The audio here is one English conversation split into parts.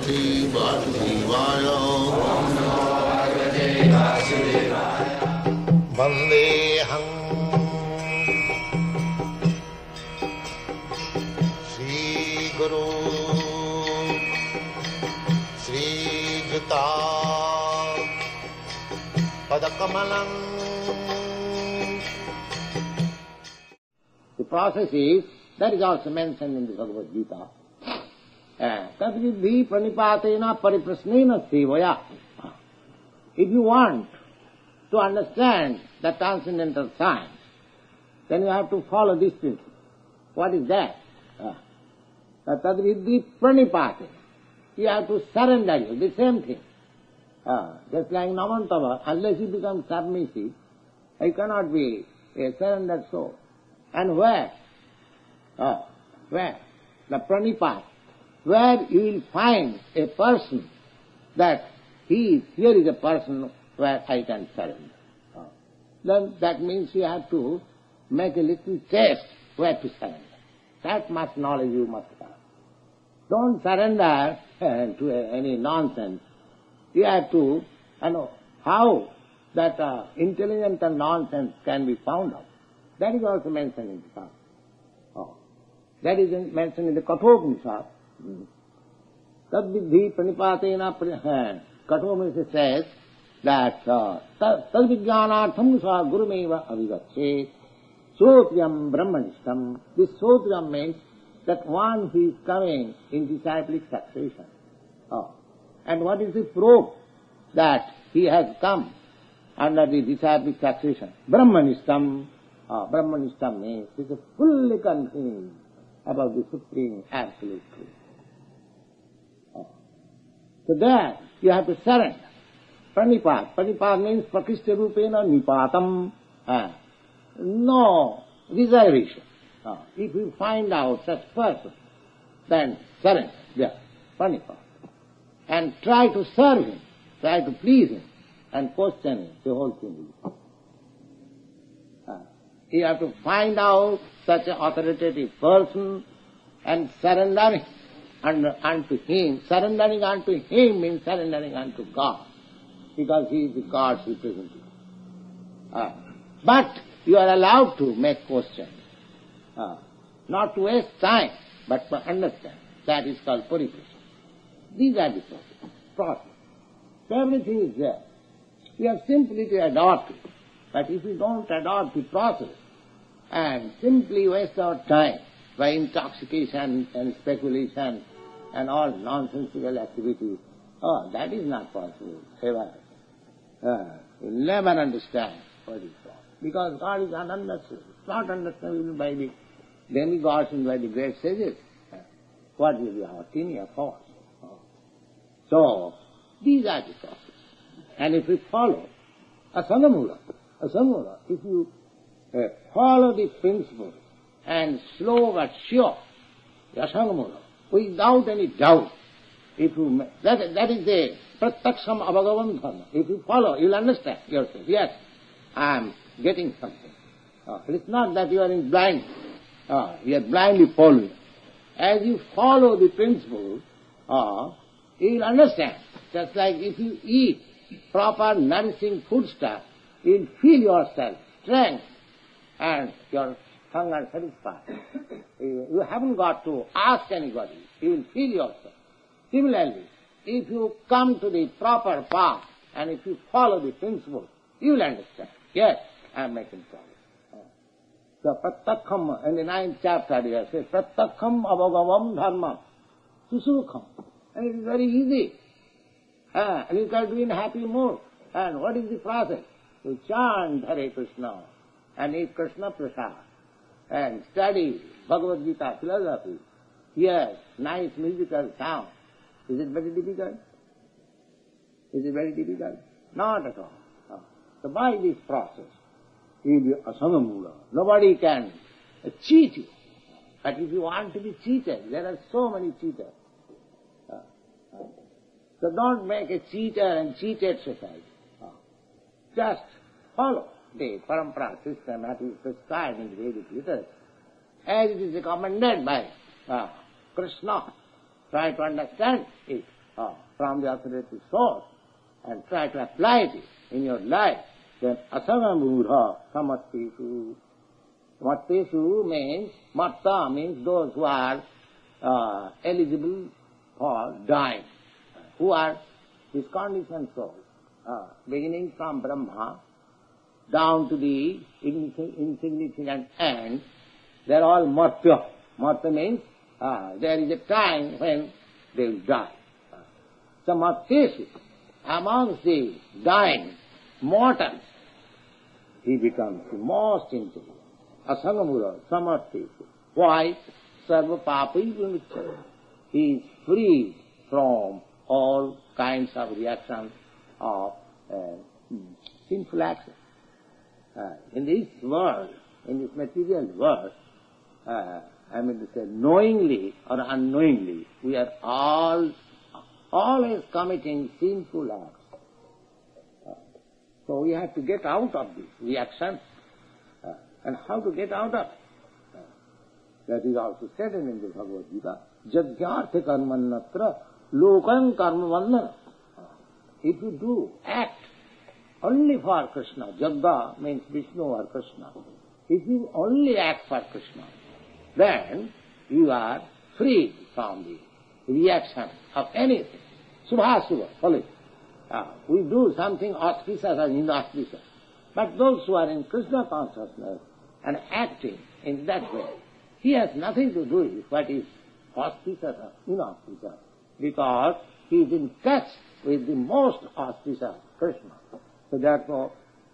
Bhagavate Vasudevaya. Vandeham Sri Guru Sri Juta Padakamalam. The process is, that is also mentioned in the Bhagavad Gita. Tadvidhi pranipatena pariprasnena sevaya. If you want to understand the transcendental science, then you have to follow this principle. What is that? Tadvidhi pranipatena. You have to surrender you, the same thing. Just like Namantava, unless you become submissive, you cannot be a surrendered soul. And where? Where? The pranipat. Where you will find a person that here is a person where I can surrender. Then that means you have to make a little test where to surrender. That much knowledge you must have. Don't surrender to any nonsense. You have to know how that intelligent and nonsense can be found out. That is also mentioned in the Shastra. That is mentioned in the Kathopanishad. Tadvidhi pranipatena Kathopanishad says that tadvijnanartham sa gurumeva avigachet sotriyam brahmanishtam. This sotriyam means that one who is coming in disciplic succession. And what is the proof that he has come under the disciplic succession? Brahmanishtam. Brahmanishtam means he is fully convinced about the Supreme Absolute Truth. So there you have to surrender. Pranipat. Pranipat means prakishta rupena nipatam. No reservation. If you find out such person, then surrender. There. Pranipat. And try to serve him, try to please him, and question him. The whole thing will come. You have to find out such an authoritative person and surrender unto him. Surrendering unto him means surrendering unto God, because he is the God's representative. But you are allowed to make questions, not to waste time, but to understand. That is called purification. These are the process. Everything is there. We have simply to adopt it. But if we don't adopt the process and simply waste our time by intoxication and speculation and all nonsensical activities, that is not possible ever. You'll never understand what is wrong. Because God is ununderstood. It's not understandable by the demigods and by the great sages. What will be our tiny force? So, these are the processes. And if we follow asangamula, if you follow the principle and slow but sure, asangamula, without any doubt, if you that is the prataksham abhagavan dharma. If you follow, you'll understand yourself. Yes, I am getting something. It is not that you are in blind. You are blindly following. As you follow the principle, you will understand. Just like if you eat proper nourishing foodstuff, you will feel yourself strength and your hunger satisfied. You haven't got to ask anybody. You will feel yourself. Similarly, if you come to the proper path and if you follow the principle, you will understand. Yes, I am making progress. So, Prattakham, in the 9th chapter, here says, Prattakham abhagavam dharma susukham. And it is very easy. And you can be in happy mood. And what is the process? You chant Hare Krishna and eat Krishna Prasad and study Bhagavad Gita philosophy. Yes, nice musical sound. Is it very difficult? Is it very difficult? Not at all. So by this process, you will be asangamula. Nobody can cheat you. But if you want to be cheated, there are so many cheaters. So don't make a cheater and cheated society. Just follow the parampara system that is prescribed in the Vedic literature, as it is recommended by Krishna. Try to understand it from the authoritative source and try to apply it in your life, then asanga mudha samatteshu. Samatteshu means, matta means those who are eligible for dying, who are this conditioned souls, beginning from Brahma down to the insignificant end. They are all martya. Martya means there is a time when they will die. Samatteshu, amongst the dying mortals, he becomes the most intelligent. Asangamura, samatteshu. Why? Sarva papai vimucchate. He is free from all kinds of reactions of sinful actions. In this world, in this material world, knowingly or unknowingly, we are always committing sinful acts. So we have to get out of this reaction. And how to get out of it? That is also said in the Bhagavad Gita, Jagyartha karmannatra lokam karma vandana. If you do act only for Krishna, Jagga means Vishnu or Krishna. If you only act for Krishna, then you are free from the reaction of anything. Subha, follow it. We do something auspicious or inauspicious. But those who are in Krishna consciousness and acting in that way, he has nothing to do with what is auspicious or inauspicious, because he is in touch with the most auspicious Krishna. So therefore,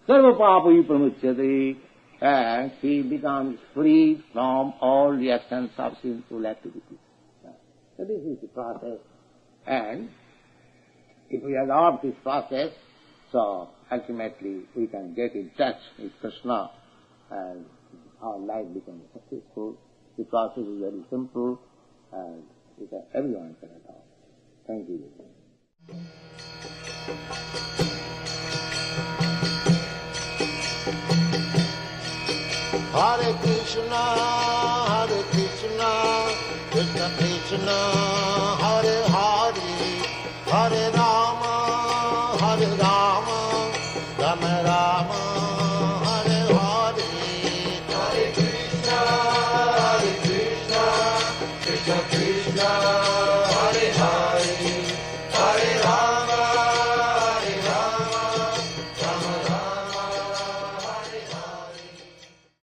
sarva papai pramuchyate, and he becomes free from all reactions of sinful activities. So this is the process. And if we adopt this process, so ultimately we can get in touch with Krishna and our life becomes successful. The process is very simple and everyone can adopt. Thank you. Hare Krishna, Krishna Krishna,